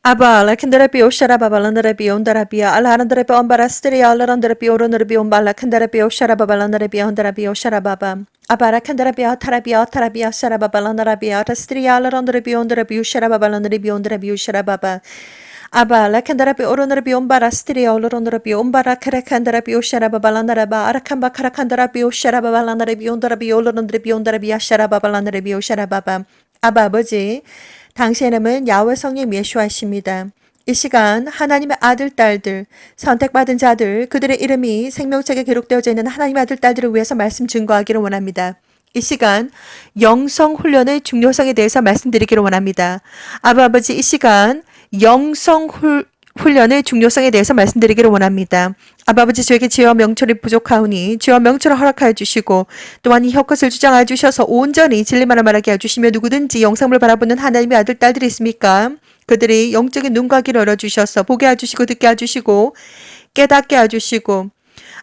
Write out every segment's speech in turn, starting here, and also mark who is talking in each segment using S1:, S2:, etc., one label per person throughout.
S1: Aba, lakandarabia, sharababalandarabia, ondarabia, alharandarabia, ombarastria, alarandarabia, orondarabia, ombalakandarabia, sharababalandarabia, ondarabia, sharababa. Abara kandarabia, tarabia, tarabia, sharababalandarabia, rastria, alarandarabia, ondarabia, sharababalandarabia, ondarabia, sharababa. Aba, lakandarabia, orondarabia, ombarastria, alarandarabia, ombarakandarabia, sharababalandaraba, arakamba, karakandarabia, sharababalandarabia, ondarabia, olarandarabia, ondarabia, sharababalandarabia, sharababa. 아바 아버지, 당신의 이름은 야훼 성령 예수하십니다. 이 시간 하나님의 아들, 딸들, 선택받은 자들, 그들의 이름이 생명책에 기록되어져 있는 하나님의 아들, 딸들을 위해서 말씀 증거하기를 원합니다. 이 시간 영성 훈련의 중요성에 대해서 말씀드리기를 원합니다. 아버지, 이 시간 영성 훈련의 중요성에 대해서 말씀드리기를 원합니다. 아버지, 저에게 지혜와 명철이 부족하오니 지혜와 명철을 허락하여 주시고 또한 이 혀끝을 주장하여 주셔서 온전히 진리만을 말하게 해주시며 누구든지 영상을 바라보는 하나님의 아들, 딸들이 있습니까? 그들이 영적인 눈과 귀를 열어주셔서 보게 해주시고 듣게 해주시고 깨닫게 해주시고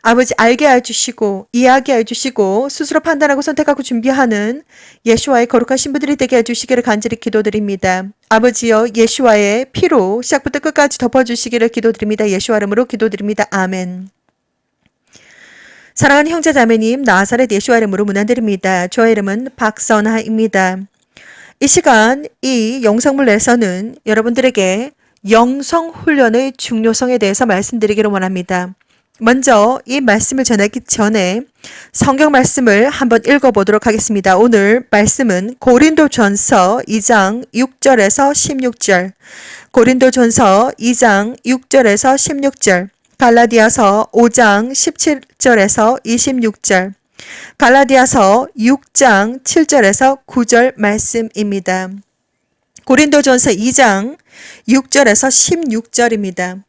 S1: 아버지 알게 해주시고 이해하게 해주시고 스스로 판단하고 선택하고 준비하는 예수와의 거룩한 신부들이 되게 해주시기를 간절히 기도드립니다. 아버지여 예수와의 피로 시작부터 끝까지 덮어주시기를 기도드립니다. 예수와 이름으로 기도드립니다. 아멘. 사랑하는 형제자매님, 나사렛 예수와 이름으로 문안드립니다. 저의 이름은 박선하입니다. 이 시간 이 영상물 내에서는 여러분들에게 영성훈련의 중요성에 대해서 말씀드리기를 원합니다. 먼저 이 말씀을 전하기 전에 성경 말씀을 한번 읽어보도록 하겠습니다. 오늘 말씀은 고린도전서 2장 6절에서 16절, 고린도전서 2장 6절에서 16절, 갈라디아서 5장 17절에서 26절, 갈라디아서 6장 7절에서 9절 말씀입니다. 고린도전서 2장 6절에서 16절입니다.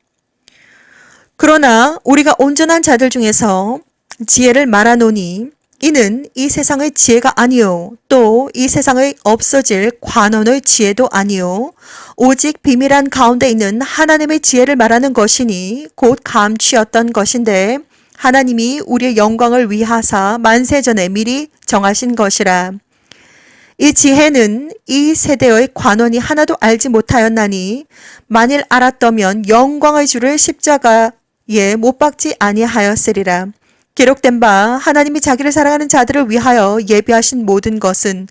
S1: 그러나 우리가 온전한 자들 중에서 지혜를 말하노니 이는 이 세상의 지혜가 아니요 또 이 세상의 없어질 관원의 지혜도 아니요 오직 비밀한 가운데 있는 하나님의 지혜를 말하는 것이니 곧 감추었던 것인데 하나님이 우리의 영광을 위하사 만세전에 미리 정하신 것이라. 이 지혜는 이 세대의 관원이 하나도 알지 못하였나니 만일 알았더면 영광의 주를 십자가에 못 박지 아니하였으리라. 기록된 바 하나님이 자기를 사랑하는 자들을 위하여 예비하신 모든 것은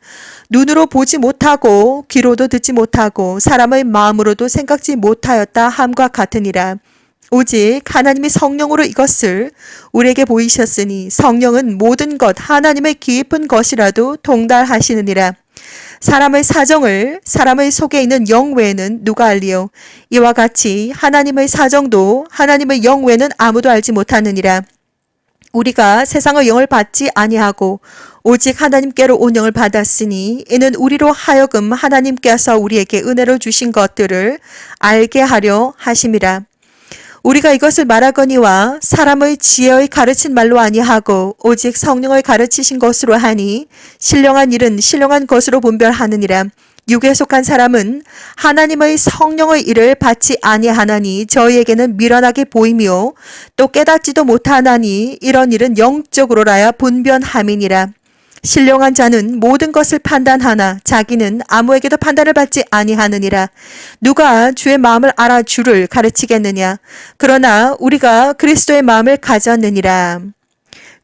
S1: 눈으로 보지 못하고 귀로도 듣지 못하고 사람의 마음으로도 생각지 못하였다 함과 같으니라. 오직 하나님이 성령으로 이것을 우리에게 보이셨으니 성령은 모든 것 하나님의 깊은 것이라도 통달하시느니라. 사람의 사정을 사람의 속에 있는 영 외에는 누가 알리요? 이와 같이 하나님의 사정도 하나님의 영 외에는 아무도 알지 못하느니라. 우리가 세상의 영을 받지 아니하고 오직 하나님께로 온 영을 받았으니 이는 우리로 하여금 하나님께서 우리에게 은혜로 주신 것들을 알게 하려 하심이라. 우리가 이것을 말하거니와 사람의 지혜의 가르친 말로 아니하고 오직 성령의 가르치신 것으로 하니 신령한 일은 신령한 것으로 분별하느니라. 육에 속한 사람은 하나님의 성령의 일을 받지 아니하나니 저희에게는 미련하게 보이며 또 깨닫지도 못하나니 이런 일은 영적으로라야 분변함이니라. 신령한 자는 모든 것을 판단하나 자기는 아무에게도 판단을 받지 아니하느니라. 누가 주의 마음을 알아 주를 가르치겠느냐. 그러나 우리가 그리스도의 마음을 가졌느니라.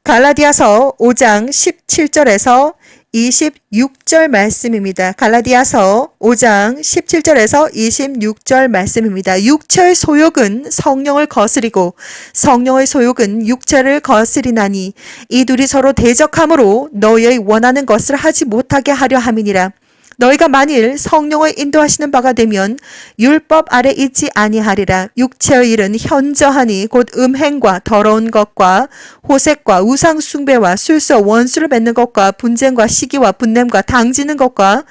S1: 갈라디아서 5장 17절에서 26절 말씀입니다. 갈라디아서 5장 17절에서 26절 말씀입니다. 육체의 소욕은 성령을 거스리고 성령의 소욕은 육체를 거스리나니 이 둘이 서로 대적함으로 너희의 원하는 것을 하지 못하게 하려 함이니라. 너희가 만일 성령의 인도하시는 바가 되면 율법 아래 있지 아니하리라. 육체의 일은 현저하니 곧 음행과 더러운 것과 호색과 우상 숭배와 술수 원수를 맺는 것과 분쟁과 시기와 분냄과 당지는 것과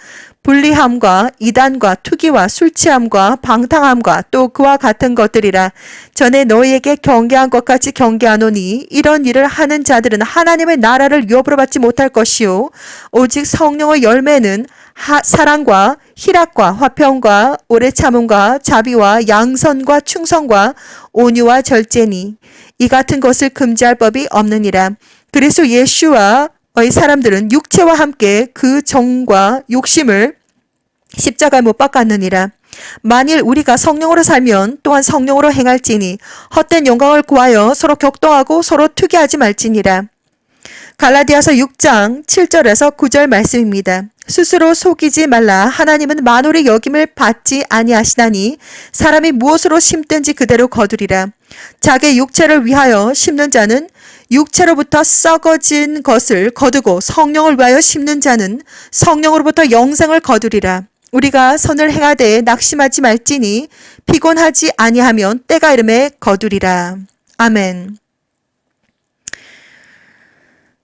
S1: 불리함과 이단과 투기와 술취함과 방탕함과 또 그와 같은 것들이라. 전에 너희에게 경계한 것 같이 경계하노니 이런 일을 하는 자들은 하나님의 나라를 유업으로 받지 못할 것이요 오직 성령의 열매는 사랑과 희락과 화평과 오래 참음과 자비와 양선과 충성과 온유와 절제니 이 같은 것을 금지할 법이 없느니라. 그리스도 예수와의 사람들은 육체와 함께 그 정과 욕심을 십자가에 못 박았느니라. 만일 우리가 성령으로 살면 또한 성령으로 행할지니 헛된 영광을 구하여 서로 격동하고 서로 투기하지 말지니라. 갈라디아서 6장 7절에서 9절 말씀입니다. 스스로 속이지 말라. 하나님은 만홀의 여김을 받지 아니하시나니 사람이 무엇으로 심든지 그대로 거두리라. 자기 육체를 위하여 심는 자는 육체로부터 썩어진 것을 거두고 성령을 위하여 심는 자는 성령으로부터 영생을 거두리라. 우리가 선을 행하되 낙심하지 말지니 피곤하지 아니하면 때가 이름에 거두리라. 아멘.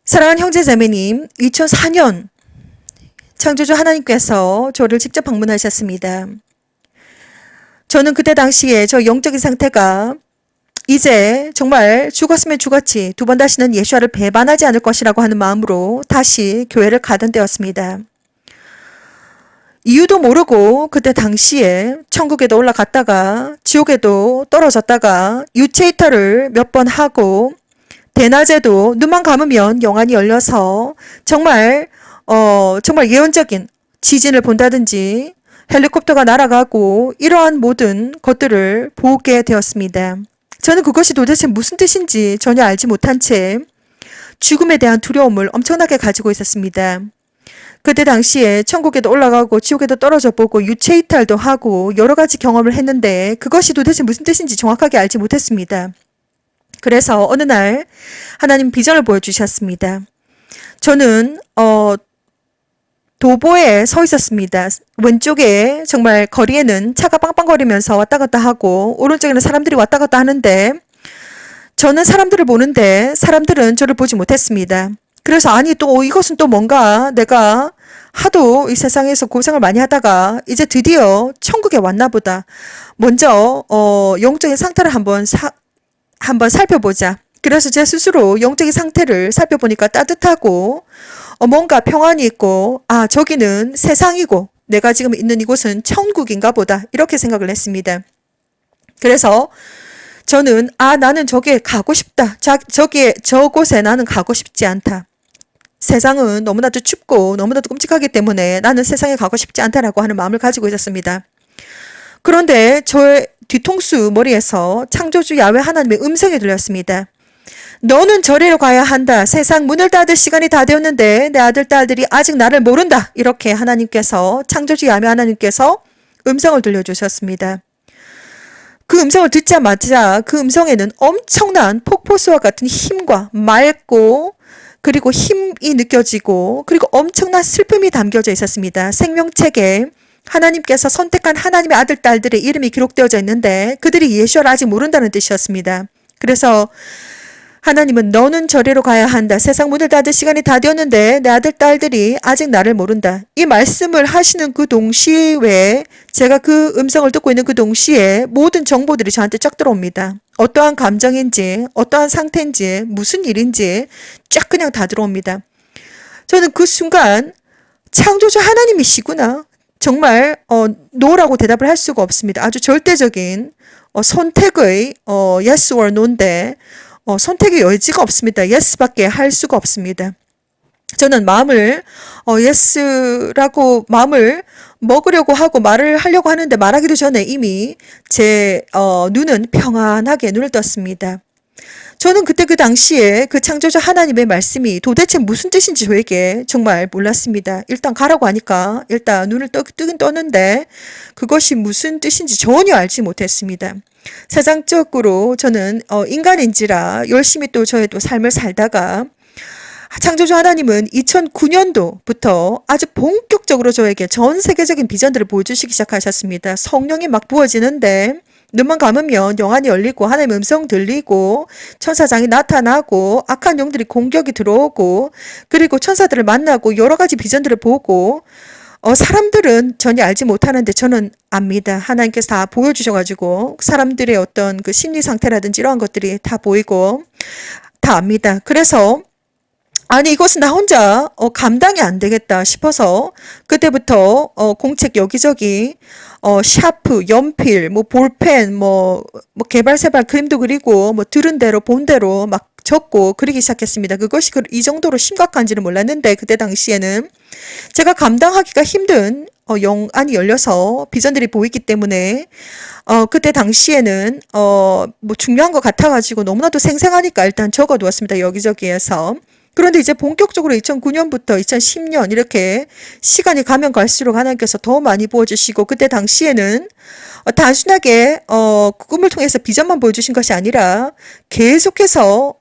S1: 사랑하는 형제자매님, 2004년 창조주 하나님께서 저를 직접 방문하셨습니다. 저는 그때 당시에 저 영적인 상태가 이제 정말 죽었으면 죽었지 두 번 다시는 예수와를 배반하지 않을 것이라고 하는 마음으로 다시 교회를 가던 때였습니다. 이유도 모르고 그때 당시에 천국에도 올라갔다가 지옥에도 떨어졌다가 유체이터를 몇 번 하고 대낮에도 눈만 감으면 영안이 열려서 정말 예언적인 지진을 본다든지 헬리콥터가 날아가고 이러한 모든 것들을 보게 되었습니다. 저는 그것이 도대체 무슨 뜻인지 전혀 알지 못한 채 죽음에 대한 두려움을 엄청나게 가지고 있었습니다. 그때 당시에 천국에도 올라가고 지옥에도 떨어져 보고 유체 이탈도 하고 여러 가지 경험을 했는데 그것이 도대체 무슨 뜻인지 정확하게 알지 못했습니다. 그래서 어느 날 하나님 비전을 보여주셨습니다. 저는 도보에 서 있었습니다. 왼쪽에 정말 거리에는 차가 빵빵거리면서 왔다 갔다 하고 오른쪽에는 사람들이 왔다 갔다 하는데 저는 사람들을 보는데 사람들은 저를 보지 못했습니다. 그래서 아니 또 이것은 또 뭔가 내가 하도 이 세상에서 고생을 많이 하다가 이제 드디어 천국에 왔나 보다. 먼저 영적인 상태를 한번 살펴보자. 그래서 제 스스로 영적인 상태를 살펴보니까 따뜻하고 뭔가 평안이 있고 저기는 세상이고 내가 지금 있는 이곳은 천국인가 보다 이렇게 생각을 했습니다. 그래서 저는 나는 저기에 가고 싶다. 저곳에 나는 가고 싶지 않다. 세상은 너무나도 춥고 너무나도 끔찍하기 때문에 나는 세상에 가고 싶지 않다라고 하는 마음을 가지고 있었습니다. 그런데 저의 뒤통수 머리에서 창조주 야훼 하나님의 음성이 들렸습니다. 너는 저리로 가야 한다. 세상 문을 닫을 시간이 다 되었는데 내 아들, 딸들이 아직 나를 모른다. 이렇게 하나님께서 창조주 야훼 하나님께서 음성을 들려주셨습니다. 그 음성을 듣자마자 그 음성에는 엄청난 폭포수와 같은 힘과 맑고 그리고 힘이 느껴지고 그리고 엄청난 슬픔이 담겨져 있었습니다. 생명책에 하나님께서 선택한 하나님의 아들, 딸들의 이름이 기록되어져 있는데 그들이 예수를 아직 모른다는 뜻이었습니다. 그래서 하나님은 너는 저리로 가야 한다. 세상 문을 닫을 시간이 다 되었는데 내 아들, 딸들이 아직 나를 모른다. 이 말씀을 하시는 그 동시에 제가 그 음성을 듣고 있는 그 동시에 모든 정보들이 저한테 쫙 들어옵니다. 어떠한 감정인지 어떠한 상태인지 무슨 일인지 쫙 그냥 다 들어옵니다. 저는 그 순간 창조주 하나님이시구나. 정말 no라고 대답을 할 수가 없습니다. 아주 절대적인 선택의 yes or no인데 선택의 여지가 없습니다. yes밖에 할 수가 없습니다. 저는 마음을 yes라고 마음을 먹으려고 하고 말을 하려고 하는데 말하기도 전에 이미 제 눈은 평안하게 눈을 떴습니다. 저는 그때 그 당시에 그 창조주 하나님의 말씀이 도대체 무슨 뜻인지 저에게 정말 몰랐습니다. 일단 가라고 하니까 일단 눈을 뜨긴 떴는데 그것이 무슨 뜻인지 전혀 알지 못했습니다. 세상적으로 저는 인간인지라 열심히 또 저의 또 삶을 살다가 창조주 하나님은 2009년도부터 아주 본격적으로 저에게 전 세계적인 비전들을 보여주시기 시작하셨습니다. 성령이 막 부어지는데 눈만 감으면 영안이 열리고 하나님의 음성 들리고 천사장이 나타나고 악한 영들이 공격이 들어오고 그리고 천사들을 만나고 여러 가지 비전들을 보고 사람들은 전혀 알지 못하는데 저는 압니다. 하나님께서 다 보여주셔가지고 사람들의 어떤 그 심리 상태라든지 이러한 것들이 다 보이고 다 압니다. 그래서 아니 이것은 나 혼자 감당이 안 되겠다 싶어서 그때부터 공책 여기저기 샤프, 연필, 뭐 볼펜, 뭐 개발세발 그림도 그리고 뭐 들은 대로 본 대로 막 적고 그리기 시작했습니다. 그것이 이 정도로 심각한지는 몰랐는데 그때 당시에는 제가 감당하기가 힘든 영안이 열려서 비전들이 보이기 때문에 그때 당시에는 뭐 중요한 것 같아가지고 너무나도 생생하니까 일단 적어두었습니다. 여기저기에서. 그런데 이제 본격적으로 2009년부터 2010년 이렇게 시간이 가면 갈수록 하나님께서 더 많이 부어주시고 그때 당시에는 단순하게 꿈을 통해서 비전만 보여주신 것이 아니라 계속해서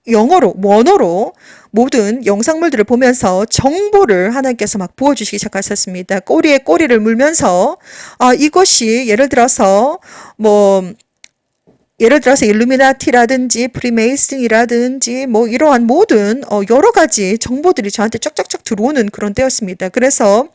S1: 영어로 원어로 모든 영상물들을 보면서 정보를 하나님께서 막 부어주시기 시작하셨습니다. 꼬리에 꼬리를 물면서 이것이 예를 들어서 일루미나티라든지 프리메이슨이라든지 뭐 이러한 모든 여러 가지 정보들이 저한테 쫙쫙쫙 들어오는 그런 때였습니다. 그래서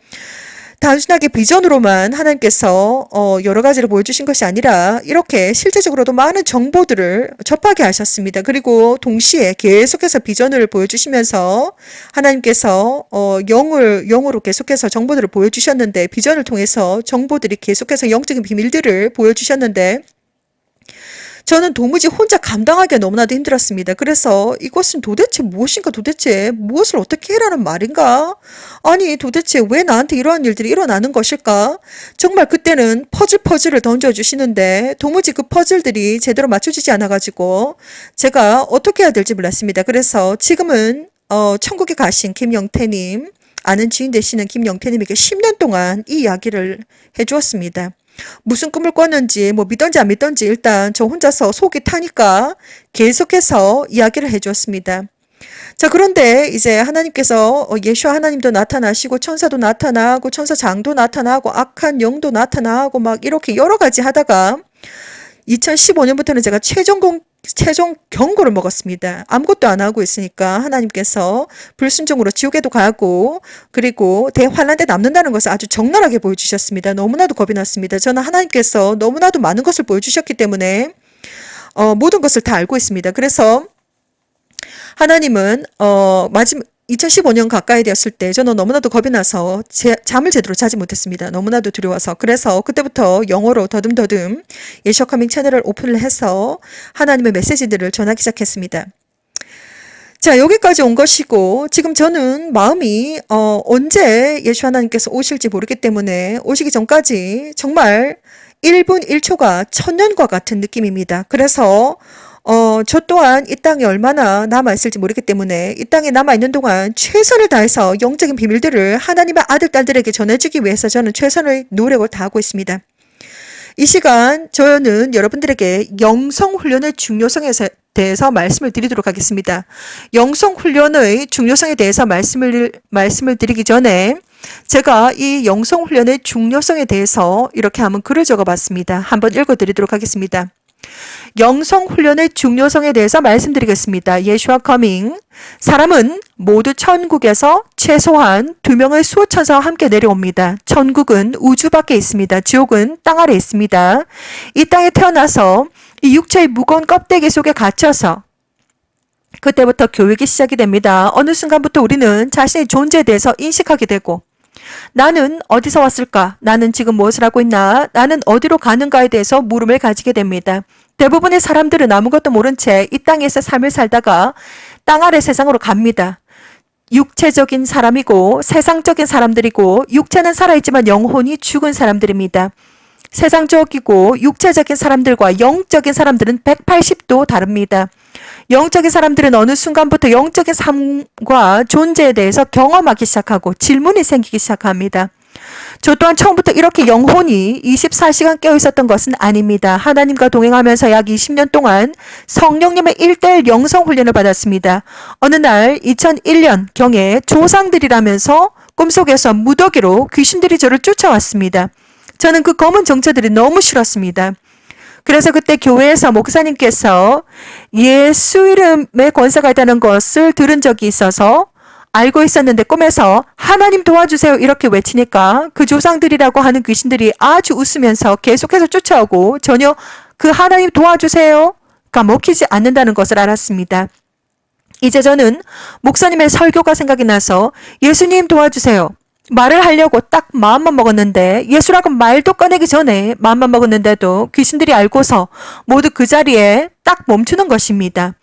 S1: 단순하게 비전으로만 하나님께서 여러 가지를 보여주신 것이 아니라 이렇게 실제적으로도 많은 정보들을 접하게 하셨습니다. 그리고 동시에 계속해서 비전을 보여주시면서 하나님께서 영으로 계속해서 정보들을 보여주셨는데 비전을 통해서 정보들이 계속해서 영적인 비밀들을 보여주셨는데 저는 도무지 혼자 감당하기가 너무나도 힘들었습니다. 그래서 이것은 도대체 무엇인가, 도대체 무엇을 어떻게 해라는 말인가? 아니 도대체 왜 나한테 이러한 일들이 일어나는 것일까? 정말 그때는 퍼즐을 던져주시는데 도무지 그 퍼즐들이 제대로 맞춰지지 않아가지고 제가 어떻게 해야 될지 몰랐습니다. 그래서 지금은 천국에 가신 김영태님, 아는 지인 되시는 김영태님에게 10년 동안 이 이야기를 해주었습니다. 무슨 꿈을 꿨는지 뭐 믿던지 안 믿던지 일단 저 혼자서 속이 타니까 계속해서 이야기를 해주었습니다. 자, 그런데 이제 하나님께서 예수와 하나님도 나타나시고 천사도 나타나고 천사장도 나타나고 악한 영도 나타나고 막 이렇게 여러 가지 하다가 2015년부터는 제가 최종 경고를 먹었습니다. 아무것도 안 하고 있으니까 하나님께서 불순종으로 지옥에도 가고 그리고 대환란 때 남는다는 것을 아주 적나라하게 보여주셨습니다. 너무나도 겁이 났습니다. 저는 하나님께서 너무나도 많은 것을 보여주셨기 때문에 모든 것을 다 알고 있습니다. 그래서 하나님은 마지막 2015년 가까이 되었을 때 저는 너무나도 겁이 나서 잠을 제대로 자지 못했습니다. 너무나도 두려워서. 그래서 그때부터 영어로 더듬더듬 예수와 커밍 채널을 오픈을 해서 하나님의 메시지들을 전하기 시작했습니다. 자, 여기까지 온 것이고 지금 저는 마음이 언제 예수 하나님께서 오실지 모르기 때문에 오시기 전까지 정말 1분 1초가 천년과 같은 느낌입니다. 그래서 저 또한 이 땅에 얼마나 남아있을지 모르기 때문에 이 땅에 남아있는 동안 최선을 다해서 영적인 비밀들을 하나님의 아들, 딸들에게 전해주기 위해서 저는 최선의 노력을 다하고 있습니다. 이 시간 저는 여러분들에게 영성훈련의 중요성에 대해서 말씀을 드리도록 하겠습니다. 영성훈련의 중요성에 대해서 말씀을 드리기 전에 제가 이 영성훈련의 중요성에 대해서 이렇게 한번 글을 적어봤습니다. 한번 읽어드리도록 하겠습니다. 영성훈련의 중요성에 대해서 말씀드리겠습니다. 예수와 커밍. 사람은 모두 천국에서 최소한 2명의 수호천사와 함께 내려옵니다. 천국은 우주 밖에 있습니다. 지옥은 땅 아래 있습니다. 이 땅에 태어나서 이 육체의 무거운 껍데기 속에 갇혀서 그때부터 교육이 시작이 됩니다. 어느 순간부터 우리는 자신의 존재에 대해서 인식하게 되고 나는 어디서 왔을까? 나는 지금 무엇을 하고 있나? 나는 어디로 가는가에 대해서 물음을 가지게 됩니다. 대부분의 사람들은 아무것도 모른 채 이 땅에서 삶을 살다가 땅 아래 세상으로 갑니다. 육체적인 사람이고 세상적인 사람들이고 육체는 살아있지만 영혼이 죽은 사람들입니다. 세상적이고 육체적인 사람들과 영적인 사람들은 180도 다릅니다. 영적인 사람들은 어느 순간부터 영적인 삶과 존재에 대해서 경험하기 시작하고 질문이 생기기 시작합니다. 저 또한 처음부터 이렇게 영혼이 24시간 깨어 있었던 것은 아닙니다. 하나님과 동행하면서 약 20년 동안 성령님의 1:1 영성 훈련을 받았습니다. 어느 날 2001년 경에 조상들이라면서 꿈속에서 무더기로 귀신들이 저를 쫓아왔습니다. 저는 그 검은 정체들이 너무 싫었습니다. 그래서 그때 교회에서 목사님께서 예수 이름의 권세가 있다는 것을 들은 적이 있어서 알고 있었는데 꿈에서 하나님 도와주세요 이렇게 외치니까 그 조상들이라고 하는 귀신들이 아주 웃으면서 계속해서 쫓아오고 전혀 그 하나님 도와주세요가 먹히지 않는다는 것을 알았습니다. 이제 저는 목사님의 설교가 생각이 나서 예수님 도와주세요. 말을 하려고 딱 마음만 먹었는데 예수라고 말도 꺼내기 전에 마음만 먹었는데도 귀신들이 알고서 모두 그 자리에 딱 멈추는 것입니다.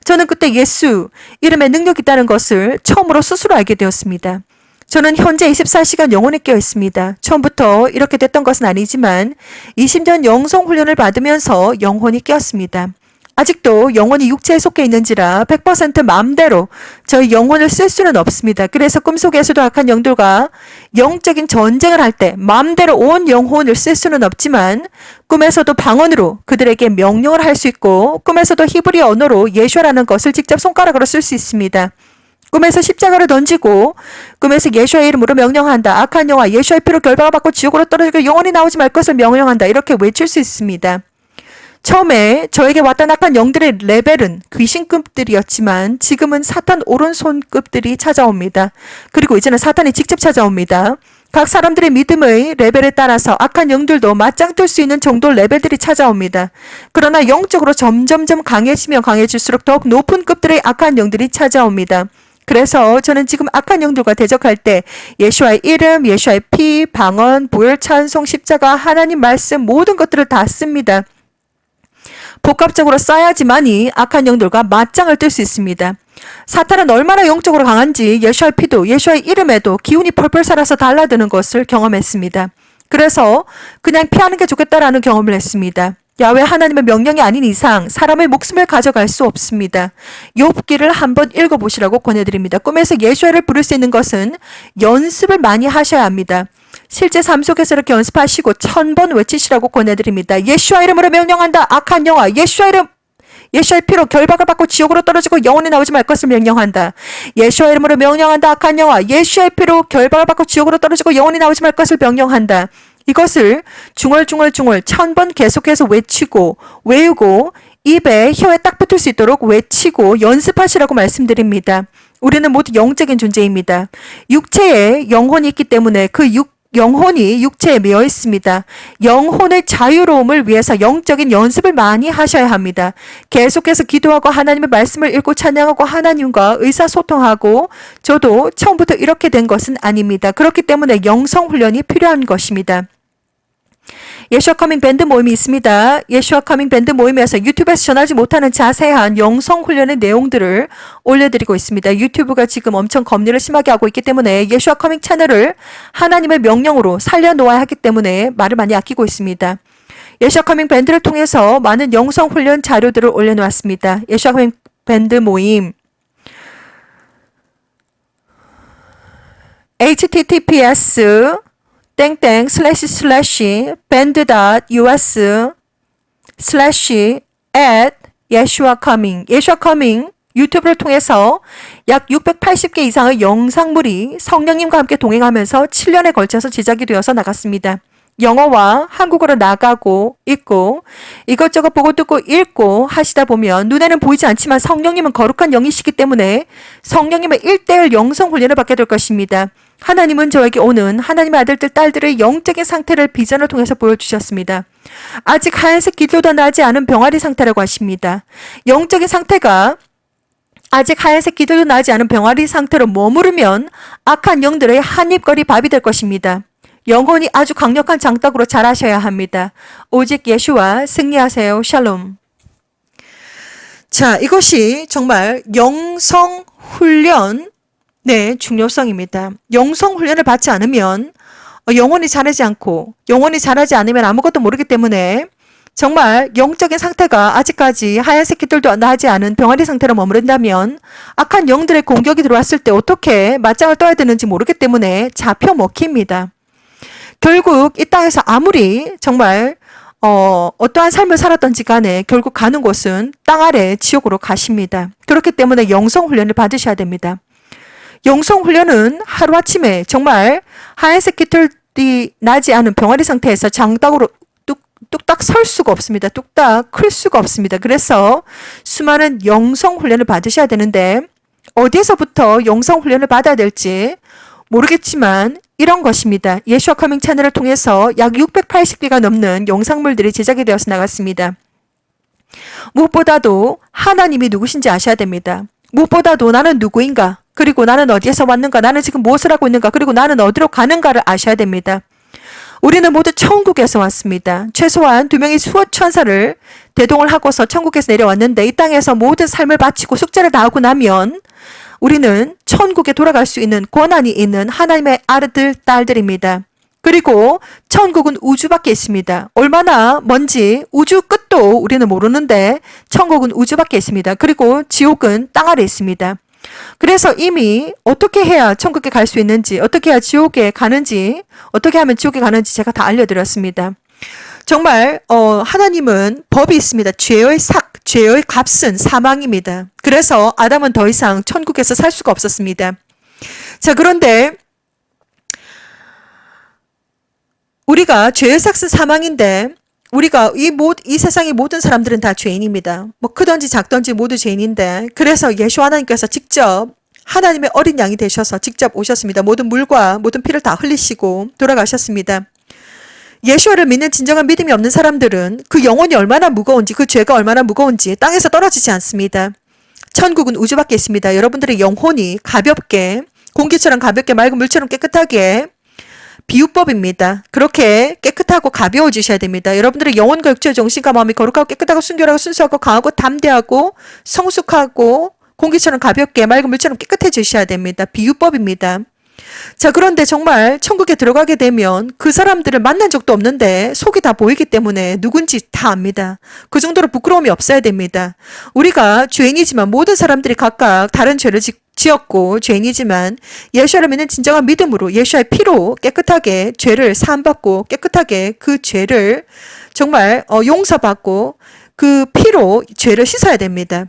S1: 저는 그때 예수 이름에 능력이 있다는 것을 처음으로 스스로 알게 되었습니다. 저는 현재 24시간 영혼에 깨어 있습니다. 처음부터 이렇게 됐던 것은 아니지만 20년 영성 훈련을 받으면서 영혼이 깨었습니다. 아직도 영혼이 육체에 속해 있는지라 100% 마음대로 저희 영혼을 쓸 수는 없습니다. 그래서 꿈속에서도 악한 영들과 영적인 전쟁을 할 때 마음대로 온 영혼을 쓸 수는 없지만 꿈에서도 방언으로 그들에게 명령을 할 수 있고 꿈에서도 히브리 언어로 예수라는 것을 직접 손가락으로 쓸 수 있습니다. 꿈에서 십자가를 던지고 꿈에서 예수의 이름으로 명령한다. 악한 영아 예수의 피로 결박을 받고 지옥으로 떨어지고 영원히 나오지 말 것을 명령한다. 이렇게 외칠 수 있습니다. 처음에 저에게 왔던 악한 영들의 레벨은 귀신급들이었지만 지금은 사탄 오른손급들이 찾아옵니다. 그리고 이제는 사탄이 직접 찾아옵니다. 각 사람들의 믿음의 레벨에 따라서 악한 영들도 맞짱 뜰 수 있는 정도 레벨들이 찾아옵니다. 그러나 영적으로 점점점 강해지면 강해질수록 더욱 높은 급들의 악한 영들이 찾아옵니다. 그래서 저는 지금 악한 영들과 대적할 때 예수와의 이름, 예수와의 피, 방언, 보혈, 찬송, 십자가, 하나님 말씀 모든 것들을 다 씁니다. 복합적으로 써야지만이 악한 영들과 맞짱을 뜰 수 있습니다. 사탄은 얼마나 영적으로 강한지 예수와의 피도 예수와의 이름에도 기운이 펄펄 살아서 달라드는 것을 경험했습니다. 그래서 그냥 피하는 게 좋겠다라는 경험을 했습니다. 야훼 하나님의 명령이 아닌 이상 사람의 목숨을 가져갈 수 없습니다. 욥기를 한번 읽어보시라고 권해드립니다. 꿈에서 예수와를 부를 수 있는 것은 연습을 많이 하셔야 합니다. 실제 삶 속에서 이렇게 연습하시고 1000번 외치시라고 권해드립니다. 예수와 이름으로 명령한다. 악한 영아 예수와 이름 예수의 피로 결박을 받고 지옥으로 떨어지고 영원히 나오지 말 것을 명령한다. 예수와 이름으로 명령한다. 악한 영아 예수의 피로 결박을 받고 지옥으로 떨어지고 영원히 나오지 말 것을 명령한다. 이것을 중얼중얼 1000번 계속해서 외치고 외우고 입에 혀에 딱 붙을 수 있도록 외치고 연습하시라고 말씀드립니다. 우리는 모두 영적인 존재입니다. 육체에 영혼이 있기 때문에 그 영혼이 육체에 매여 있습니다. 영혼의 자유로움을 위해서 영적인 연습을 많이 하셔야 합니다. 계속해서 기도하고 하나님의 말씀을 읽고 찬양하고 하나님과 의사소통하고 저도 처음부터 이렇게 된 것은 아닙니다. 그렇기 때문에 영성 훈련이 필요한 것입니다. 예수와 커밍 밴드 모임이 있습니다. 예수와 커밍 밴드 모임에서 유튜브에서 전하지 못하는 자세한 영성 훈련의 내용들을 올려드리고 있습니다. 유튜브가 지금 엄청 검열을 심하게 하고 있기 때문에 예수와 커밍 채널을 하나님의 명령으로 살려놓아야 하기 때문에 말을 많이 아끼고 있습니다. 예수와 커밍 밴드를 통해서 많은 영성 훈련 자료들을 올려놓았습니다. 예수와 커밍 밴드 모임 https 땡땡 band.us/at 예수와 커밍 예수와 커밍 유튜브를 통해서 약 680개 이상의 영상물이 성령님과 함께 동행하면서 7년에 걸쳐서 제작이 되어서 나갔습니다. 영어와 한국어로 나가고 있고 이것저것 보고 듣고 읽고 하시다 보면 눈에는 보이지 않지만 성령님은 거룩한 영이시기 때문에 성령님의 1:1 영성 훈련을 받게 될 것입니다. 하나님은 저에게 오는 하나님의 아들들 딸들의 영적인 상태를 비전을 통해서 보여주셨습니다. 아직 하얀색 기도도 나지 않은 병아리 상태라고 하십니다. 영적인 상태가 아직 하얀색 기도도 나지 않은 병아리 상태로 머무르면 악한 영들의 한입거리 밥이 될 것입니다. 영혼이 아주 강력한 장닭으로 자라셔야 합니다. 오직 예수와 승리하세요. 샬롬. 자, 이것이 정말 영성 훈련 네, 중요성입니다. 영성 훈련을 받지 않으면 영혼이 자라지 않고 영혼이 자라지 않으면 아무것도 모르기 때문에 정말 영적인 상태가 아직까지 하얀색 깃들도 나지 않은 병아리 상태로 머무른다면 악한 영들의 공격이 들어왔을 때 어떻게 맞짱을 떠야 되는지 모르기 때문에 잡혀 먹힙니다. 결국 이 땅에서 아무리 정말 어떠한 삶을 살았던지 간에 결국 가는 곳은 땅 아래 지옥으로 가십니다. 그렇기 때문에 영성 훈련을 받으셔야 됩니다. 영성 훈련은 하루아침에 정말 하얀색 깃털이 나지 않은 병아리 상태에서 장닭으로 뚝딱 설 수가 없습니다. 뚝딱 클 수가 없습니다. 그래서 수많은 영성 훈련을 받으셔야 되는데 어디에서부터 영성 훈련을 받아야 될지 모르겠지만 이런 것입니다. 예수와 커밍 채널을 통해서 약 680개가 넘는 영상물들이 제작이 되어서 나갔습니다. 무엇보다도 하나님이 누구신지 아셔야 됩니다. 무엇보다도 나는 누구인가? 그리고 나는 어디에서 왔는가? 나는 지금 무엇을 하고 있는가? 그리고 나는 어디로 가는가를 아셔야 됩니다. 우리는 모두 천국에서 왔습니다. 최소한 2명의 수호 천사를 대동을 하고서 천국에서 내려왔는데 이 땅에서 모든 삶을 바치고 숙제를 다 하고 나면 우리는 천국에 돌아갈 수 있는 권한이 있는 하나님의 아들, 딸들입니다. 그리고 천국은 우주 밖에 있습니다. 얼마나 먼지 우주 끝도 우리는 모르는데 천국은 우주 밖에 있습니다. 그리고 지옥은 땅 아래 있습니다. 그래서 이미 어떻게 해야 천국에 갈 수 있는지, 어떻게 해야 지옥에 가는지, 어떻게 하면 지옥에 가는지 제가 다 알려드렸습니다. 정말 하나님은 법이 있습니다. 죄의 값은 사망입니다. 그래서 아담은 더 이상 천국에서 살 수가 없었습니다. 자, 그런데 우리가 죄의 삭은 사망인데 우리가 이 세상의 모든 사람들은 다 죄인입니다. 뭐 크든지 작든지 모두 죄인인데 그래서 예수 하나님께서 직접 하나님의 어린 양이 되셔서 직접 오셨습니다. 모든 물과 모든 피를 다 흘리시고 돌아가셨습니다. 예수를 믿는 진정한 믿음이 없는 사람들은 그 영혼이 얼마나 무거운지 그 죄가 얼마나 무거운지 땅에서 떨어지지 않습니다. 천국은 우주 밖에 있습니다. 여러분들의 영혼이 가볍게 공기처럼 가볍게 맑은 물처럼 깨끗하게 비유법입니다. 그렇게 깨끗하고 가벼워지셔야 됩니다. 여러분들의 영혼과 육체의 정신과 마음이 거룩하고 깨끗하고 순결하고 순수하고 강하고 담대하고 성숙하고 공기처럼 가볍게 맑은 물처럼 깨끗해지셔야 됩니다. 비유법입니다. 자, 그런데 정말 천국에 들어가게 되면 그 사람들을 만난 적도 없는데 속이 다 보이기 때문에 누군지 다 압니다. 그 정도로 부끄러움이 없어야 됩니다. 우리가 죄인이지만 모든 사람들이 각각 다른 죄를 지었고 죄인이지만 예수를 믿는 진정한 믿음으로 예수의 피로 깨끗하게 죄를 사함받고 깨끗하게 그 죄를 정말 용서받고 그 피로 죄를 씻어야 됩니다.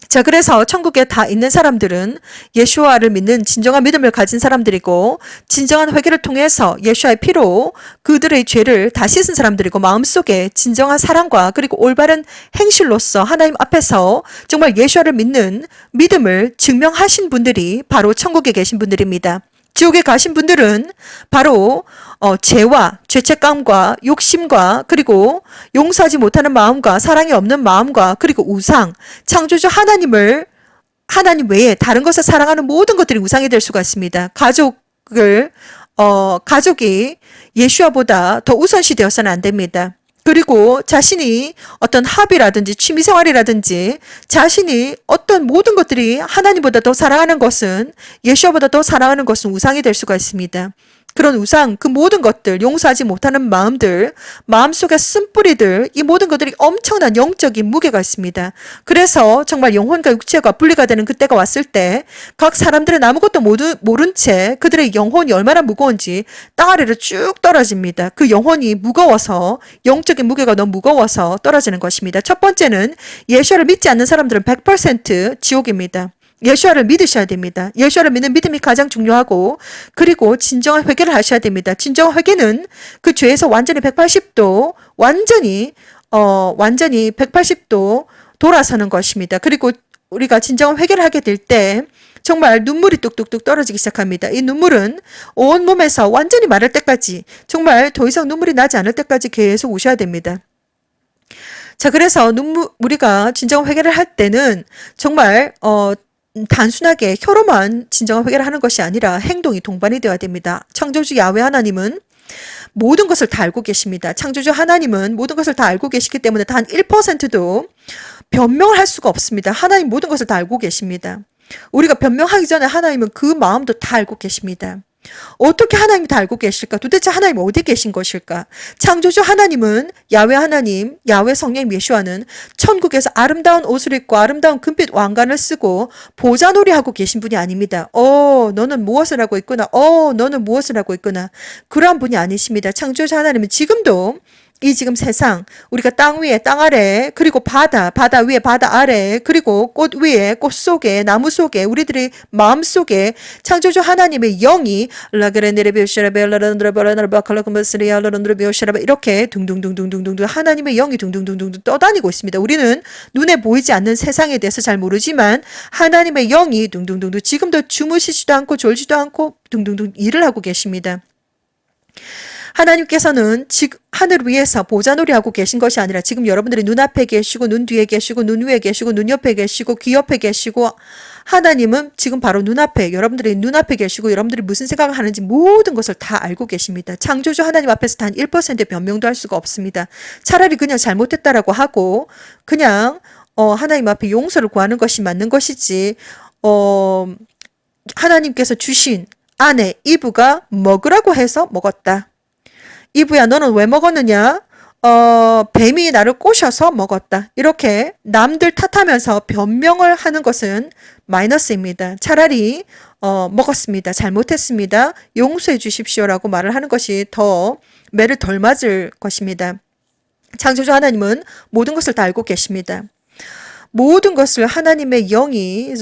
S1: 자, 그래서 천국에 다 있는 사람들은 예수와를 믿는 진정한 믿음을 가진 사람들이고 진정한 회개를 통해서 예수와의 피로 그들의 죄를 다 씻은 사람들이고 마음속에 진정한 사랑과 그리고 올바른 행실로서 하나님 앞에서 정말 예수와를 믿는 믿음을 증명하신 분들이 바로 천국에 계신 분들입니다. 지옥에 가신 분들은 바로 죄와 죄책감과 욕심과 그리고 용서하지 못하는 마음과 사랑이 없는 마음과 그리고 우상, 창조주 하나님 외에 다른 것을 사랑하는 모든 것들이 우상이 될 수가 있습니다. 가족이 예수와보다 더 우선시 되어서는 안 됩니다. 그리고 자신이 어떤 합의라든지 취미생활이라든지 자신이 어떤 모든 것들이 하나님보다 더 사랑하는 것은 예수와보다 더 사랑하는 것은 우상이 될 수가 있습니다. 그런 우상, 그 모든 것들, 용서하지 못하는 마음들, 마음속의 쓴뿌리들, 이 모든 것들이 엄청난 영적인 무게가 있습니다. 그래서 정말 영혼과 육체가 분리가 되는 그때가 왔을 때 각 사람들은 아무것도 모른 채 그들의 영혼이 얼마나 무거운지 땅 아래로 쭉 떨어집니다. 그 영혼이 무거워서 영적인 무게가 너무 무거워서 떨어지는 것입니다. 첫 번째는 예수를 믿지 않는 사람들은 100% 지옥입니다. 예수와를 믿으셔야 됩니다. 예수와를 믿는 믿음이 가장 중요하고 그리고 진정한 회개를 하셔야 됩니다. 진정한 회개는 그 죄에서 완전히 180도 완전히 180도 돌아서는 것입니다. 그리고 우리가 진정한 회개를 하게 될 때 정말 눈물이 뚝뚝뚝 떨어지기 시작합니다. 이 눈물은 온 몸에서 완전히 마를 때까지 정말 더 이상 눈물이 나지 않을 때까지 계속 우셔야 됩니다. 자, 그래서 우리가 진정한 회개를 할 때는 정말 단순하게 혀로만 진정한 회개를 하는 것이 아니라 행동이 동반이 되어야 됩니다. 창조주 야훼 하나님은 모든 것을 다 알고 계십니다. 창조주 하나님은 모든 것을 다 알고 계시기 때문에 단 1%도 변명을 할 수가 없습니다. 하나님 모든 것을 다 알고 계십니다. 우리가 변명하기 전에 하나님은 그 마음도 다 알고 계십니다. 어떻게 하나님이 다 알고 계실까? 도대체 하나님 어디 계신 것일까? 창조주 하나님은 야훼 하나님, 야훼 성령 예수와는 천국에서 아름다운 옷을 입고 아름다운 금빛 왕관을 쓰고 보자놀이 하고 계신 분이 아닙니다. 너는 무엇을 하고 있구나. 너는 무엇을 하고 있구나. 그러한 분이 아니십니다. 창조주 하나님은 지금도 지금 세상, 우리가 땅 위에, 땅 아래, 그리고 바다 위에, 바다 아래, 그리고 꽃 위에, 꽃 속에, 나무 속에, 우리들의 마음 속에 창조주 하나님의 영이 이렇게 둥둥둥둥둥둥 하나님의 영이 둥둥둥둥 떠다니고 있습니다. 우리는 눈에 보이지 않는 세상에 대해서 잘 모르지만 하나님의 영이 둥둥둥둥 지금도 주무시지도 않고 졸지도 않고 둥둥둥 일을 하고 계십니다. 하나님께서는 지금 하늘 위에서 보자놀이 하고 계신 것이 아니라 지금 여러분들이 눈앞에 계시고 눈 뒤에 계시고 눈 위에 계시고 눈 옆에 계시고 귀 옆에 계시고 하나님은 지금 바로 눈앞에 여러분들의 눈앞에 계시고 여러분들이 무슨 생각을 하는지 모든 것을 다 알고 계십니다. 창조주 하나님 앞에서 단 1%의 변명도 할 수가 없습니다. 차라리 그냥 잘못했다라고 하고 그냥 하나님 앞에 용서를 구하는 것이 맞는 것이지 어, 하나님께서 주신 아내 이브가 먹으라고 해서 먹었다. 이브야, 너는 왜 먹었느냐? 뱀이 나를 꼬셔서 먹었다. 이렇게 남들 탓하면서 변명을 하는 것은 마이너스입니다. 차라리 먹었습니다. 잘못했습니다. 용서해 주십시오라고 말을 하는 것이 더 매를 덜 맞을 것입니다. 창조주 하나님은 모든 것을 다 알고 계십니다. 모든 것을 하나님의 영이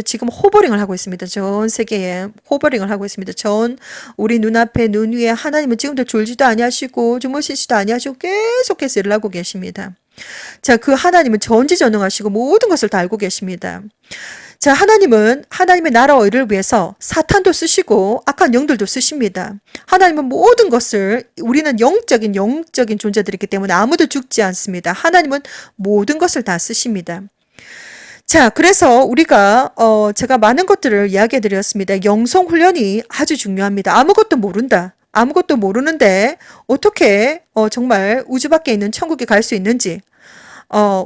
S1: 지금 호버링을 하고 있습니다. 전 세계에 호버링을 하고 있습니다. 전 우리 눈앞에 눈 위에 하나님은 지금도 졸지도 아니하시고 주무시지도 아니하시고 계속해서 일을 하고 계십니다. 자, 그 하나님은 전지전능하시고 모든 것을 다 알고 계십니다. 자, 하나님은 하나님의 나라와 의를 위해서 사탄도 쓰시고 악한 영들도 쓰십니다. 하나님은 모든 것을, 우리는 영적인 존재들이기 때문에 아무도 죽지 않습니다. 하나님은 모든 것을 다 쓰십니다. 자, 그래서 우리가 제가 많은 것들을 이야기해 드렸습니다. 영성 훈련이 아주 중요합니다. 아무것도 모른다. 아무것도 모르는데 어떻게 정말 우주 밖에 있는 천국에 갈 수 있는지,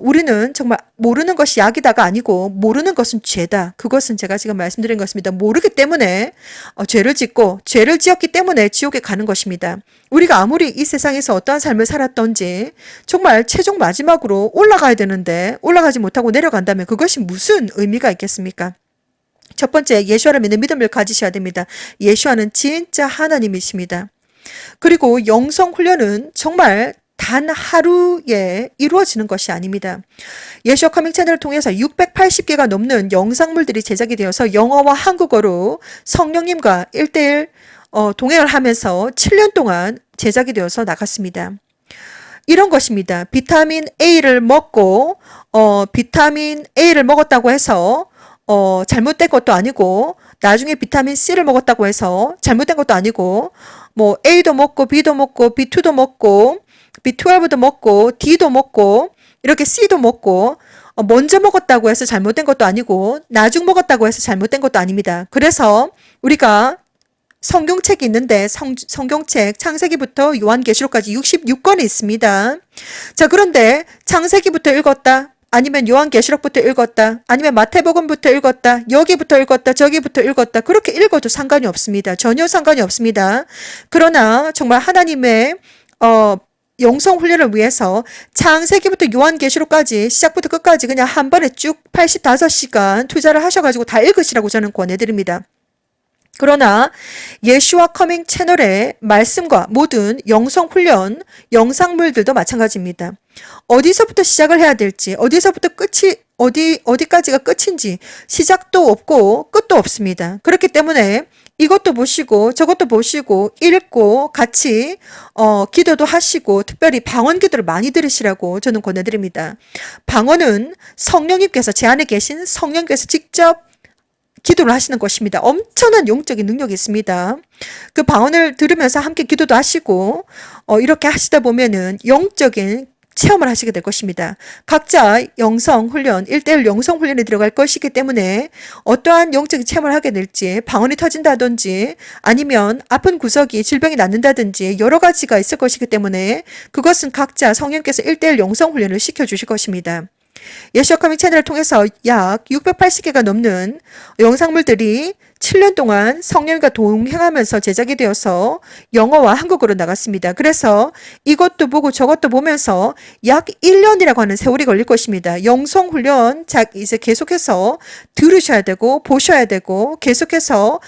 S1: 우리는 정말 모르는 것이 약이다가 아니고 모르는 것은 죄다. 그것은 제가 지금 말씀드린 것입니다. 모르기 때문에 죄를 짓고 죄를 지었기 때문에 지옥에 가는 것입니다. 우리가 아무리 이 세상에서 어떠한 삶을 살았던지 정말 최종 마지막으로 올라가야 되는데 올라가지 못하고 내려간다면 그것이 무슨 의미가 있겠습니까? 첫 번째, 예수와를 믿는 믿음을 가지셔야 됩니다. 예수와는 진짜 하나님이십니다. 그리고 영성 훈련은 정말 단 하루에 이루어지는 것이 아닙니다. 예수와 커밍 채널을 통해서 680개가 넘는 영상물들이 제작이 되어서 영어와 한국어로 성령님과 1대1 동행을 하면서 7년 동안 제작이 되어서 나갔습니다. 이런 것입니다. 비타민 A를 먹고 비타민 A를 먹었다고 해서 잘못된 것도 아니고, 나중에 비타민 C를 먹었다고 해서 잘못된 것도 아니고, 뭐 A도 먹고 B도 먹고 B2도 먹고 B12도 먹고 D도 먹고 이렇게 C도 먹고, 먼저 먹었다고 해서 잘못된 것도 아니고 나중 먹었다고 해서 잘못된 것도 아닙니다. 그래서 우리가 성경책이 있는데 성경책 창세기부터 요한계시록까지 66권이 있습니다. 자, 그런데 창세기부터 읽었다, 아니면 요한계시록부터 읽었다, 아니면 마태복음부터 읽었다, 여기부터 읽었다, 저기부터 읽었다, 그렇게 읽어도 상관이 없습니다. 전혀 상관이 없습니다. 그러나 정말 하나님의 영성 훈련을 위해서 창세기부터 요한계시록까지 시작부터 끝까지 그냥 한 번에 쭉 85시간 투자를 하셔가지고 다 읽으시라고 저는 권해드립니다. 그러나 예수와 커밍 채널의 말씀과 모든 영성 훈련 영상물들도 마찬가지입니다. 어디서부터 시작을 해야 될지, 어디서부터 끝이 어디까지가 끝인지 시작도 없고 끝도 없습니다. 그렇기 때문에 이것도 보시고 저것도 보시고 읽고 같이 기도도 하시고, 특별히 방언 기도를 많이 들으시라고 저는 권해드립니다. 방언은 성령님께서, 제 안에 계신 성령님께서 직접 기도를 하시는 것입니다. 엄청난 영적인 능력이 있습니다. 그 방언을 들으면서 함께 기도도 하시고 이렇게 하시다 보면은 영적인 체험을 하시게 될 것입니다. 각자 영성 훈련, 1대1 영성 훈련에 들어갈 것이기 때문에 어떠한 영적인 체험을 하게 될지, 방언이 터진다든지 아니면 아픈 구석이 질병이 낫는다든지 여러 가지가 있을 것이기 때문에 그것은 각자 성령께서 1대1 영성 훈련을 시켜주실 것입니다. 예수와 커밍 채널을 통해서 약 680개가 넘는 영상물들이 7년 동안 성령과 동행하면서 제작이 되어서 영어와 한국어로 나갔습니다. 그래서 이것도 보고 저것도 보면서 약 1년이라고 하는 세월이 걸릴 것입니다. 영성훈련 이제 계속해서 들으셔야 되고 보셔야 되고 계속해서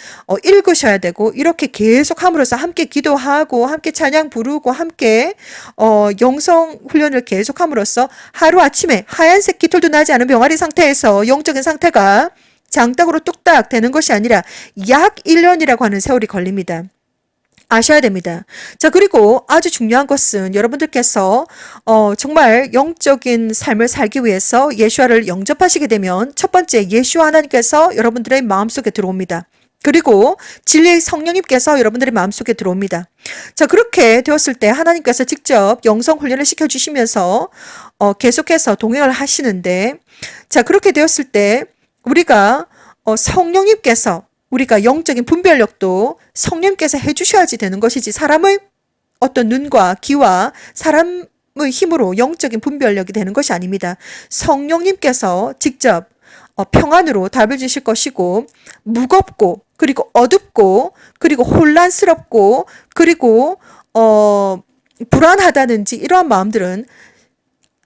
S1: 읽으셔야 되고, 이렇게 계속 함으로써 함께 기도하고 함께 찬양 부르고 함께 영성훈련을 계속 함으로써 하루아침에 하얀색 깃털도 나지 않은 병아리 상태에서 영적인 상태가 장떡으로 뚝딱 되는 것이 아니라 약 1년이라고 하는 세월이 걸립니다. 아셔야 됩니다. 자, 그리고 아주 중요한 것은 여러분들께서 정말 영적인 삶을 살기 위해서 예수와를 영접하시게 되면 첫 번째, 예수와 하나님께서 여러분들의 마음속에 들어옵니다. 그리고 진리의 성령님께서 여러분들의 마음속에 들어옵니다. 자, 그렇게 되었을 때 하나님께서 직접 영성 훈련을 시켜주시면서 계속해서 동행을 하시는데, 자, 그렇게 되었을 때 우리가 성령님께서, 우리가 영적인 분별력도 성령님께서 해주셔야지 되는 것이지, 사람의 어떤 눈과 귀와 사람 힘으로 영적인 분별력이 되는 것이 아닙니다. 성령님께서 직접 평안으로 답을 주실 것이고, 무겁고 그리고 어둡고 그리고 혼란스럽고 그리고 불안하다든지 이러한 마음들은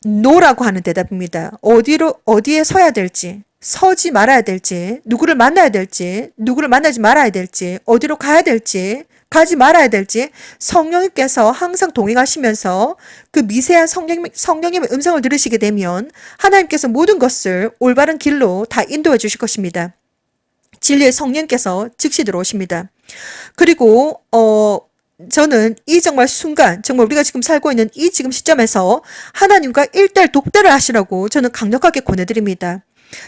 S1: 노라고 하는 대답입니다. 어디에 서야 될지, 서지 말아야 될지, 누구를 만나야 될지, 누구를 만나지 말아야 될지, 어디로 가야 될지, 가지 말아야 될지 성령님께서 항상 동행하시면서 그 미세한 성령님의 음성을 들으시게 되면 하나님께서 모든 것을 올바른 길로 다 인도해 주실 것입니다. 진리의 성령께서 즉시 들어오십니다. 그리고 저는 이 정말 순간, 정말 우리가 지금 살고 있는 이 지금 시점에서 하나님과 1대1 독대를 하시라고 저는 강력하게 권해드립니다.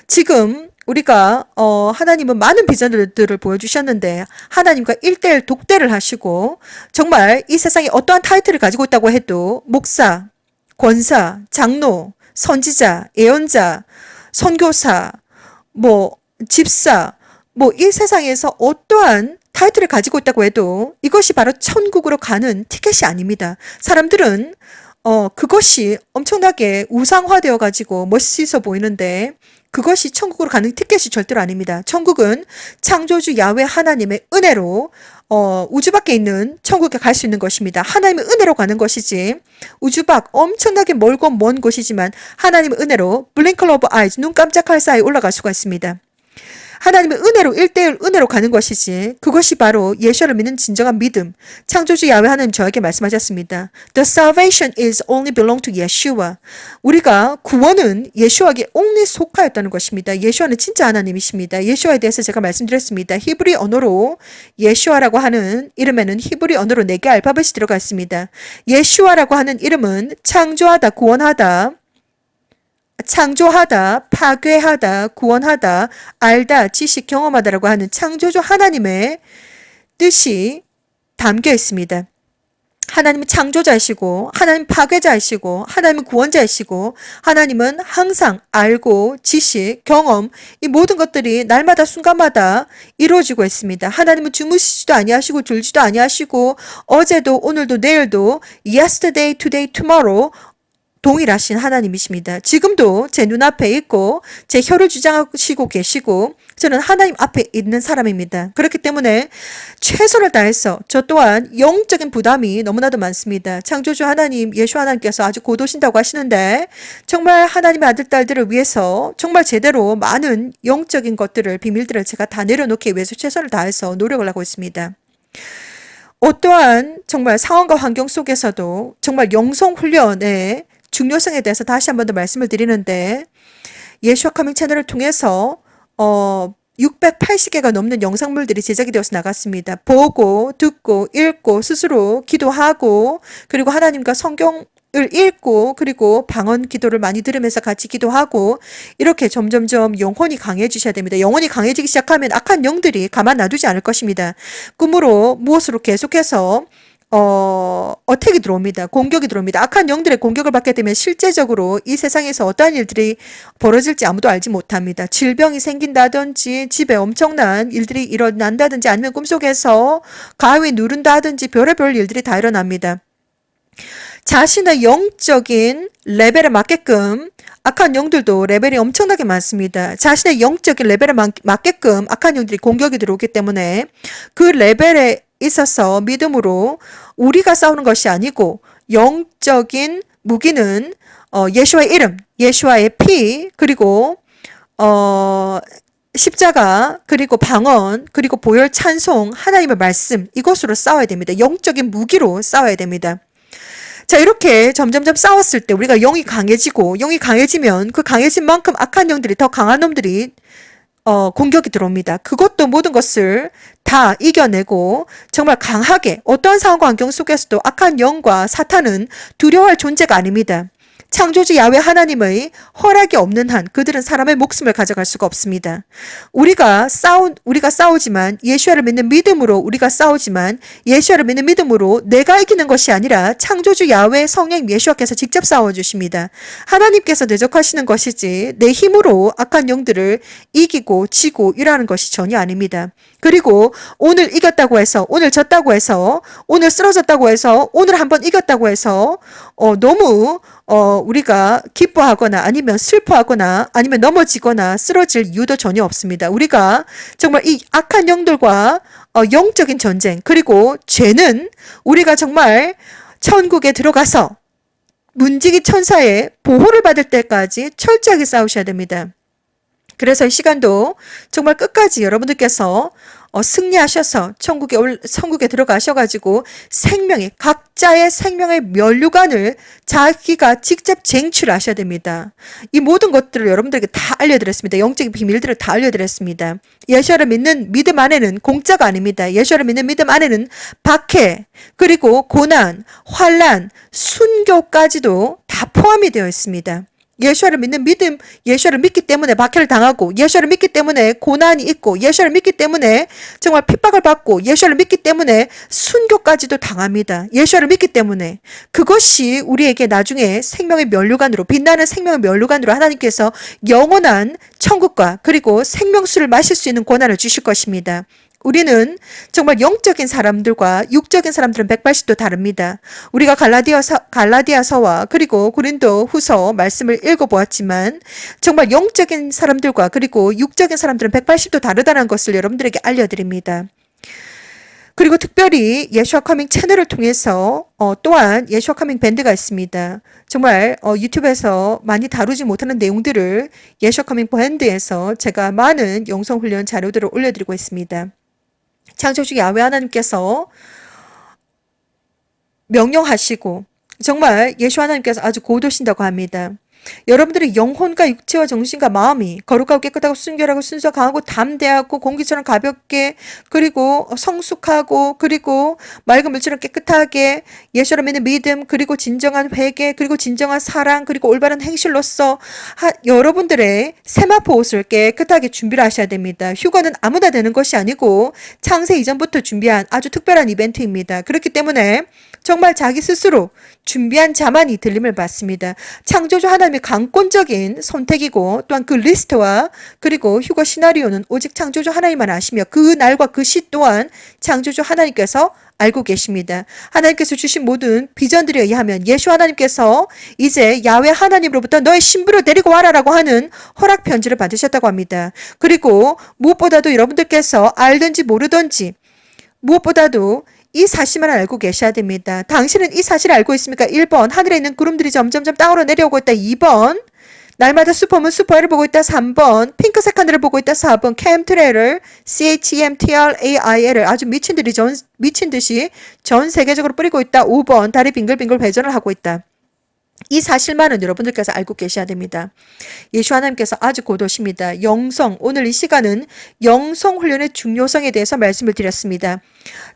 S1: 지금 우리가 하나님은 많은 비전들을 보여주셨는데 하나님과 1대1 독대를 하시고 정말 이 세상에 어떠한 타이틀을 가지고 있다고 해도 목사, 권사, 장로, 선지자, 예언자, 선교사, 집사, 이 세상에서 어떠한 타이틀을 가지고 있다고 해도 이것이 바로 천국으로 가는 티켓이 아닙니다. 사람들은 그것이 엄청나게 우상화되어 가지고 멋있어 보이는데 그것이 천국으로 가는 티켓이 절대로 아닙니다. 천국은 창조주 야훼 하나님의 은혜로 우주 밖에 있는 천국에 갈 수 있는 것입니다. 하나님의 은혜로 가는 것이지 우주 밖 엄청나게 멀고 먼 곳이지만 하나님의 은혜로 블링클 오브 아이즈 눈 깜짝할 사이에 올라갈 수가 있습니다. 하나님의 은혜로 1대1 은혜로 가는 것이지 그것이 바로 예수를 믿는 진정한 믿음. 창조주 야훼 하나님 저에게 말씀하셨습니다. The salvation is only belong to Yeshua. 우리가 구원은 예수에게 only 속하였다는 것입니다. 예수는 진짜 하나님이십니다. 예수에 대해서 제가 말씀드렸습니다. 히브리 언어로 예수라고 하는 이름에는 히브리 언어로 4개 알파벳이 들어가 있습니다. 예수라고 하는 이름은 창조하다, 구원하다, 파괴하다, 구원하다, 알다, 지식, 경험하다라고 하는 창조주 하나님의 뜻이 담겨 있습니다. 하나님은 창조자이시고 하나님 파괴자이시고 하나님은 구원자이시고 하나님은 항상 알고 지식, 경험 이 모든 것들이 날마다 순간마다 이루어지고 있습니다. 하나님은 주무시지도 아니하시고 졸지도 아니하시고 어제도 오늘도 내일도 yesterday, today, tomorrow 동일하신 하나님이십니다. 지금도 제 눈앞에 있고 제 혀를 주장하시고 계시고 저는 하나님 앞에 있는 사람입니다. 그렇기 때문에 최선을 다해서 저 또한 영적인 부담이 너무나도 많습니다. 창조주 하나님, 예수 하나님께서 아주 고도신다고 하시는데 정말 하나님의 아들, 딸들을 위해서 정말 제대로 많은 영적인 것들을, 비밀들을 제가 다 내려놓기 위해서 최선을 다해서 노력을 하고 있습니다. 어떠한 정말 상황과 환경 속에서도 정말 영성 훈련의 중요성에 대해서 다시 한 번 더 말씀을 드리는데 예수와 커밍 채널을 통해서 680개가 넘는 영상물들이 제작이 되어서 나갔습니다. 보고 듣고 읽고 스스로 기도하고 그리고 하나님과 성경을 읽고 그리고 방언 기도를 많이 들으면서 같이 기도하고 이렇게 점점점 영혼이 강해지셔야 됩니다. 영혼이 강해지기 시작하면 악한 영들이 가만 놔두지 않을 것입니다. 꿈으로 무엇으로 계속해서 어택이 들어옵니다. 공격이 들어옵니다. 악한 영들의 공격을 받게 되면 실제적으로 이 세상에서 어떠한 일들이 벌어질지 아무도 알지 못합니다. 질병이 생긴다든지 집에 엄청난 일들이 일어난다든지 아니면 꿈속에서 가위 누른다든지 별의별 일들이 다 일어납니다. 자신의 영적인 레벨에 맞게끔 악한 영들도 레벨이 엄청나게 많습니다. 자신의 영적인 레벨에 맞게끔 악한 영들이 공격이 들어오기 때문에 그 레벨에 있어서 믿음으로 우리가 싸우는 것이 아니고 영적인 무기는 예수와의 이름, 예수와의 피, 그리고 십자가, 그리고 방언, 그리고 보혈 찬송, 하나님의 말씀 이것으로 싸워야 됩니다. 영적인 무기로 싸워야 됩니다. 자, 이렇게 점점점 싸웠을 때 우리가 영이 강해지고 영이 강해지면 그 강해진 만큼 악한 영들이 더 강한 놈들이 공격이 들어옵니다. 그것도 모든 것을 다 이겨내고 정말 강하게 어떠한 상황과 환경 속에서도 악한 영과 사탄은 두려워할 존재가 아닙니다. 창조주 야훼 하나님의 허락이 없는 한 그들은 사람의 목숨을 가져갈 수가 없습니다. 우리가 싸우지만 예수를 믿는 믿음으로 우리가 싸우지만 예수를 믿는 믿음으로 내가 이기는 것이 아니라 창조주 야훼 성령 예수께서 직접 싸워주십니다. 하나님께서 대적하시는 것이지 내 힘으로 악한 영들을 이기고 지고 이라는 것이 전혀 아닙니다. 그리고 오늘 이겼다고 해서 오늘 졌다고 해서 오늘 쓰러졌다고 해서 오늘 한번 이겼다고 해서 너무 우리가 기뻐하거나 아니면 슬퍼하거나 아니면 넘어지거나 쓰러질 이유도 전혀 없습니다. 우리가 정말 이 악한 영들과 영적인 전쟁 그리고 죄는 우리가 정말 천국에 들어가서 문지기 천사의 보호를 받을 때까지 철저하게 싸우셔야 됩니다. 그래서 이 시간도 정말 끝까지 여러분들께서 승리하셔서 천국에 들어가셔가지고 각자의 생명의 면류관을 자기가 직접 쟁취하셔야 됩니다. 이 모든 것들을 여러분들에게 다 알려드렸습니다. 영적인 비밀들을 다 알려드렸습니다. 예수를 믿는 믿음 안에는 공짜가 아닙니다. 예수를 믿는 믿음 안에는 박해, 그리고 고난, 환난, 순교까지도 다 포함이 되어 있습니다. 예수를 믿는 믿음, 예수를 믿기 때문에 박해를 당하고, 예수를 믿기 때문에 고난이 있고, 예수를 믿기 때문에 정말 핍박을 받고, 예수를 믿기 때문에 순교까지도 당합니다. 예수를 믿기 때문에. 그것이 우리에게 나중에 생명의 면류관으로, 빛나는 생명의 면류관으로 하나님께서 영원한 천국과 그리고 생명수를 마실 수 있는 권한을 주실 것입니다. 우리는 정말 영적인 사람들과 육적인 사람들은 180도 다릅니다. 우리가 갈라디아서와 그리고 고린도 후서 말씀을 읽어보았지만 정말 영적인 사람들과 그리고 육적인 사람들은 180도 다르다는 것을 여러분들에게 알려드립니다. 그리고 특별히 예수와 커밍 채널을 통해서 또한 예수와 커밍 밴드가 있습니다. 정말 유튜브에서 많이 다루지 못하는 내용들을 예수와 커밍 밴드에서 제가 많은 영성훈련 자료들을 올려드리고 있습니다. 창조주 야훼 하나님께서 명령하시고 정말 예수 하나님께서 아주 고도신다고 합니다. 여러분들의 영혼과 육체와 정신과 마음이 거룩하고 깨끗하고 순결하고 순수하고 강하고 담대하고 공기처럼 가볍게 그리고 성숙하고 그리고 맑은 물처럼 깨끗하게 예수를 믿는 믿음 그리고 진정한 회개 그리고 진정한 사랑 그리고 올바른 행실로서 여러분들의 세마포 옷을 깨끗하게 준비를 하셔야 됩니다. 휴거는 아무나 되는 것이 아니고 창세 이전부터 준비한 아주 특별한 이벤트입니다. 그렇기 때문에 정말 자기 스스로 준비한 자만이 들림을 받습니다. 창조주 하나님의 강권적인 선택이고 또한 그 리스트와 그리고 휴거 시나리오는 오직 창조주 하나님만 아시며 그 날과 그 시 또한 창조주 하나님께서 알고 계십니다. 하나님께서 주신 모든 비전들에 의하면 예수 하나님께서 이제 야훼 하나님으로부터 너의 신부를 데리고 와라라고 하는 허락 편지를 받으셨다고 합니다. 그리고 무엇보다도 여러분들께서 알든지 모르든지 무엇보다도 이 사실만 알고 계셔야 됩니다. 당신은 이 사실을 알고 있습니까? 1번 하늘에 있는 구름들이 점점점 땅으로 내려오고 있다. 2번 날마다 슈퍼문 슈퍼해를 보고 있다. 3번 핑크색 하늘을 보고 있다. 4번 캠트레일을 CHEMTRAIL을 아주 미친 듯이 전 세계적으로 뿌리고 있다. 5번 달이 빙글빙글 회전을 하고 있다. 이 사실만은 여러분들께서 알고 계셔야 됩니다. 예수 하나님께서 아주 고도십니다. 오늘 이 시간은 영성 훈련의 중요성에 대해서 말씀을 드렸습니다.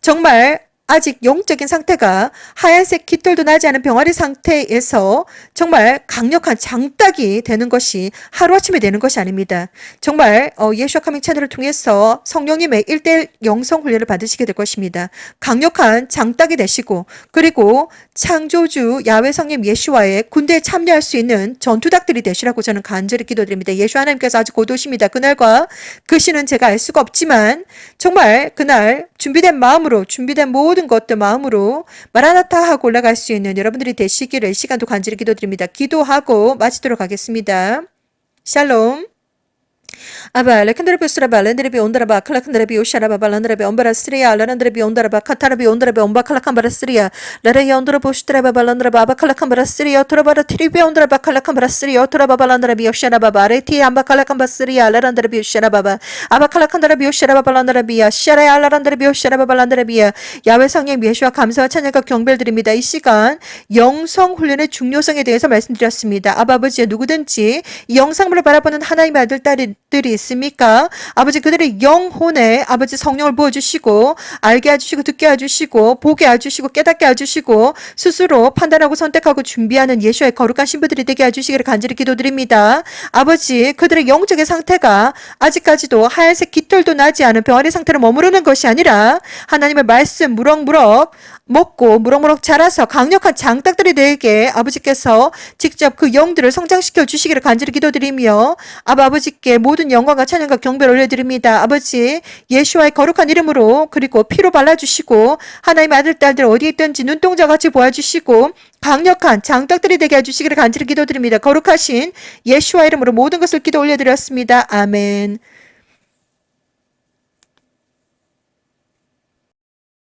S1: 정말 아직 영적인 상태가 하얀색 깃털도 나지 않은 병아리 상태에서 정말 강력한 장딱이 되는 것이 하루아침에 되는 것이 아닙니다. 정말 예수와 커밍 채널을 통해서 성령님의 1:1 영성 훈련을 받으시게 될 것입니다. 강력한 장딱이 되시고 그리고 창조주 야훼 성령 예수와의 군대에 참여할 수 있는 전투닭들이 되시라고 저는 간절히 기도드립니다. 예수 하나님께서 아주 고도십니다. 그날과 그 시는 제가 알 수가 없지만 정말 그날 준비된 마음으로 준비된 모든 것들 마음으로 마라나타 하고 올라갈 수 있는 여러분들이 되시기를 이 시간도 간절히 기도드립니다. 기도하고 마치도록 하겠습니다. 샬롬. 아바 레칸드레비 스라바 렌드레비 온다라바 칼라칸드레비 오샤라바 발란드레비 온바라스리아 라란드레비 온다라바 카타라비 온다라비 온바칼라칸바라스리아 라레이 온다라바 오시드라바 발란드라바 아바칼라칸바라스리아 토라바라 트리비 온다라바 칼라칸바라스리아 토라바 발란드레비 오샤라바 바레티 암바칼라칸바스리아 라란드레비 오샤라바바 아바칼라칸다라비 오샤라바 발란드레비아 샤라야 라란드레비 오샤라바 발란드레비아 야훼 성령 예수와 감사와 찬양과 경배드립니다. 이 시간 영성 훈련의 중요성에 대해서 말씀드렸습니다. 아버지 누구든지 이 영상물을 바라보는 하나님의 아들 딸들이 있습니까? 아버지 그들의 영혼에 아버지 성령을 부어주시고 알게 해주시고 듣게 해주시고 보게 해주시고 깨닫게 해주시고 스스로 판단하고 선택하고 준비하는 예수의 거룩한 신부들이 되게 해주시기를 간절히 기도드립니다. 아버지 그들의 영적인 상태가 아직까지도 하얀색 깃털도 나지 않은 병아리 상태로 머무르는 것이 아니라 하나님의 말씀 무럭무럭 먹고 무럭무럭 자라서 강력한 장딱들이 되게 아버지께서 직접 그 영들을 성장시켜 주시기를 간절히 기도드리며 아버지께 모든 모든 영광과 찬양과 경배를 올려드립니다. 아버지 예수와의 거룩한 이름으로 그리고 피로 발라주시고 하나님의 아들 딸들 어디에 있든지 눈동자같이 보아주시고 강력한 장덕들이 되게 해주시기를 간절히 기도드립니다. 거룩하신 예수와 이름으로 모든 것을 기도 올려드렸습니다. 아멘.